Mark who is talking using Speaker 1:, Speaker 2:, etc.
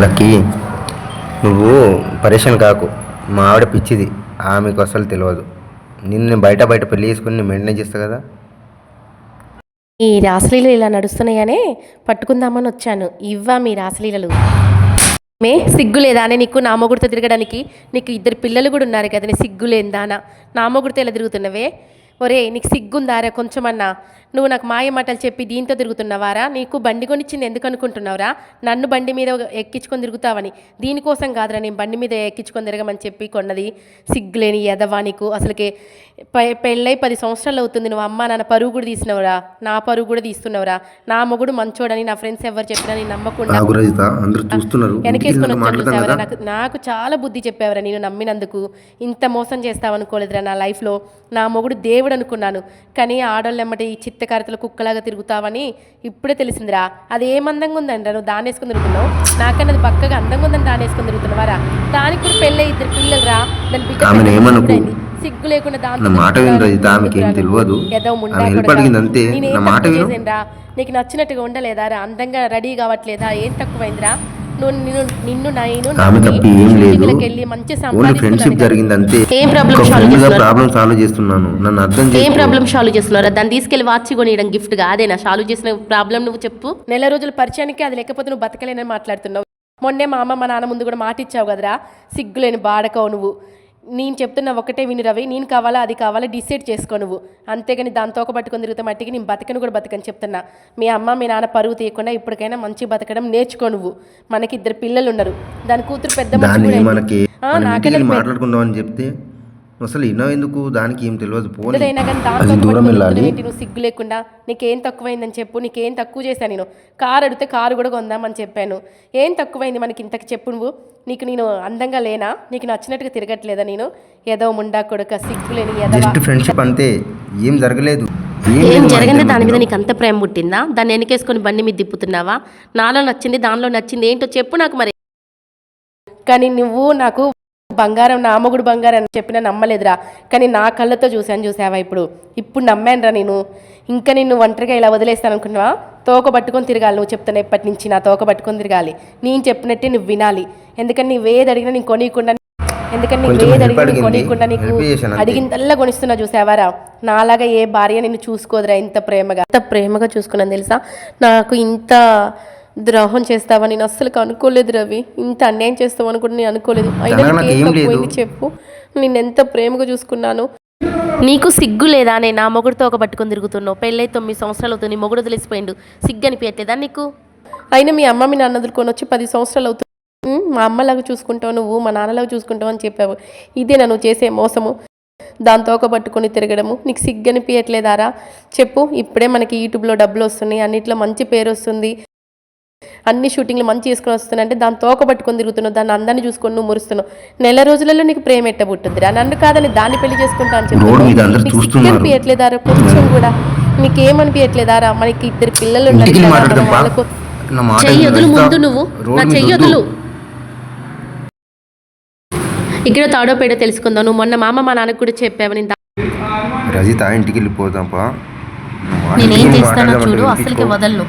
Speaker 1: Lucky, నువ్వు పరేషాన్ కాకు. మా ఆవిడ పిచ్చిది, ఆమెకు అసలు తెలియదు. నిన్ను బయట బయట పెళ్లి చేసుకుని నేను మెయింటైన్ చేస్తా కదా.
Speaker 2: ఈ రాసలీలలు ఇలా నడుస్తున్నాయనే పట్టుకుందామని వచ్చాను. ఇవ్వా మీ రాసలీలలు? సిగ్గు లేదా అని నీకు నా మొగుడితో తిరగడానికి? నీకు ఇద్దరు పిల్లలు కూడా ఉన్నారు కదా, నీ సిగ్గు లేదానా? నా మొగుడితో ఇలా తిరుగుతున్నవే? ఒరే, నీకు సిగ్గుందారా కొంచెమన్నా? నువ్వు నాకు మాయ మాటలు చెప్పి దీంతో తిరుగుతున్నావారా? నీకు బండి కొనిచ్చింది ఎందుకు అనుకుంటున్నావురా? నన్ను బండి మీద ఎక్కించుకొని తిరుగుతావని. దీనికోసం కాదురా నేను బండి మీద ఎక్కించుకొని తిరగమని చెప్పి కొన్నది. సిగ్గులేని ఎదవా నీకు అసలుకే. పెళ్ళై 10 సంవత్సరాలు అవుతుంది. నువ్వు అమ్మ నాన్న పరువు కూడా తీసినవరా, నా పరువు కూడా తీస్తున్నవరా? నా మొగుడు మంచోడని నా ఫ్రెండ్స్ ఎవరు చెప్పినా నేను నమ్మకుండా వెనకేసుకొని వచ్చాను చూసావరా? నాకు చాలా బుద్ధి చెప్పావరా. నేను నమ్మినందుకు ఇంత మోసం చేస్తావనుకోలేదురా నా లైఫ్లో. నా మొగుడు దేవుడు అనుకున్నాను, కానీ ఆడోళ్ళెమ్మటి ఈ చిత్తకారితలు కుక్కలాగా తిరుగుతావని ఇప్పుడే తెలిసిందిరా. అది ఏం అందంగా ఉందండి, నువ్వు దాన్ని వేసుకొని తిరుగుతున్నావు. నాకన్నా అది పక్కగా అందంగా ఉందని దాన్ని వేసుకొని తిరుగుతున్నావారా? దానికి కూడా పెళ్ళి 2 పిల్లలు రా. దాని బిడ్డ సిగ్గు లేకుండా దాంతో నీకు నచ్చినట్టుగా ఉండలేదారా? అందంగా రెడీ కావట్లేదా? ఏం తక్కువైందిరా? నిన్ను ఏం ప్రాబ్లం సాల్వ్ చేస్తున్నారా? దాన్ని తీసుకెళ్లి వాచి కొనియడం గిఫ్ట్ గా అదేనా సాల్వ్ చేసిన ప్రాబ్లం? నువ్వు చెప్పు. నెల రోజుల పరిచయానికి అది లేకపోతే నువ్వు బతకలేనని మాట్లాడుతున్నావు. మొన్నే మా అమ్మ మా నాన్న ముందు కూడా మాట ఇచ్చావు కదరా, సిగ్గులేని బాడకవు నువ్వు. నేను చెప్తున్నా ఒకటే విని రవి, నేను కావాలా అది కావాలా డిసైడ్ చేసుకో నువ్వు. అంతేగాని దాని తోక పట్టుకొని తిరుగుతా మట్టికి నేను బతకను కూడా బతకని చెప్తున్నా. మీ అమ్మ మీ నాన్న పరువు తీయకుండా ఇప్పటికైనా మంచి బతకడం నేర్చుకో నువ్వు. మనకి 2 పిల్లలు ఉన్నారు, దాని కూతురు పెద్ద
Speaker 1: మాట్లాడుకుందామని చెప్తే అసలు ఇన్నో ఎందుకు, దానికి ఏం తెలియదు.
Speaker 2: నువ్వు సిగ్గు లేకుండా నీకేం తక్కువైందని చెప్పు. నీకేం తక్కువ చేశాను నేను? కారు అడిగితే కారు కూడా కొందామని చెప్పాను. ఏం తక్కువైంది మనకి ఇంతకు చెప్పు నువ్వు. నీకు నేను అందంగా లేనా? నీకు నచ్చినట్టుగా తిరగట్లేదా? నేను ఏదో ముండా కొడుక సిగ్గులేని
Speaker 1: ఫ్రెండ్షిప్ అంతే, ఏం జరగలేదు.
Speaker 2: ఏం జరగండి దాని మీద నీకు అంత ప్రేమ పుట్టిందా? దాన్ని వెనకేసుకొని బండి మీద తిప్పుతున్నావా? నాలో నచ్చింది దానిలో నచ్చింది ఏంటో చెప్పు నాకు మరి. కానీ నువ్వు నాకు బంగారం, నా మొగుడు బంగారం అని చెప్పినా నమ్మలేదురా, కానీ నా కళ్ళతో చూసావా? ఇప్పుడు నమ్మానురా నేను. ఇంకా నిన్ను ఒంటరిగా ఇలా వదిలేస్తాను అనుకున్నావా? తోక పట్టుకొని తిరగాలి నువ్వు చెప్తాను. ఎప్పటి నుంచి నా తోక పట్టుకొని తిరగాలి, నేను చెప్పినట్టే నువ్వు వినాలి. ఎందుకని నువ్వేది అడిగినా నేను కొనియకుండా నీకు అడిగిందల్లా కొనిస్తున్నా చూసావారా? నాలాగా ఏ భార్య నిన్ను చూసుకోదురా ఇంత ప్రేమగా చూసుకున్నాను తెలుసా? నాకు ఇంత ద్రోహం చేస్తావని నేను అస్సలు అనుకోలేదు రవి. ఇంత అన్యాయం చేస్తావు అనుకుంటే నేను అనుకోలేదు. అయినా చెప్పు, నిన్నెంత ప్రేమగా చూసుకున్నాను. నీకు సిగ్గు లేదా? నేను నా మొగుడితో ఒక పట్టుకొని తిరుగుతున్నావు. పెళ్ళై 9 సంవత్సరాలు అవుతుంది, మొగుడు తెలిసిపోయిండు. సిగ్గు అనిపించట్లేదా నీకు? అయినా మీ అమ్మ మీ నాన్న వదులుకొని వచ్చి 10 సంవత్సరాలు అవుతుంది. మా అమ్మలాగా చూసుకుంటావు నువ్వు, మా నాన్నలాగా చూసుకుంటావు అని చెప్పావు. ఇదేనా నువ్వు చేసే మోసము? దాంతో ఒక పట్టుకొని తిరగడము నీకు సిగ్గు అనిపించట్లేదారా? చెప్పు. ఇప్పుడే మనకి యూట్యూబ్లో డబ్బులు వస్తున్నాయి, అన్నిట్లో మంచి పేరు వస్తుంది, అన్ని షూటింగ్లు మంచి చేసుకుని వస్తున్నాయి. అంటే దాని తోక పట్టుకొని తిరుగుతున్నావు, దాన్ని అందరినీ చూసుకొని నువ్వు మురుస్తున్నావు. నెల రోజులలో నీకు ప్రేమ ఎట్టబుట్టుందిరా? నన్ను కాదని దాన్ని పెళ్లి చేసుకుంటా అని చెప్పి అనిపించట్లేదారా? కొంచెం కూడా నీకేమనిపించట్లేదారా? మనకి 2 పిల్లలు ఉన్నారు, వాళ్ళకు చెయ్యొదులు ముందు నువ్వు నా చెయ్యొదులు. ఇక్కడ తాడో పేడో తెలుసుకుందాం. నువ్వు మొన్న మా అమ్మ మా నాన్నకు కూడా చెప్పావు.
Speaker 1: రజిత ఇంటికి వెళ్ళిపోదాంపా,
Speaker 2: నేనేం చేస్తానో చూడు, అసలుకి వదలను.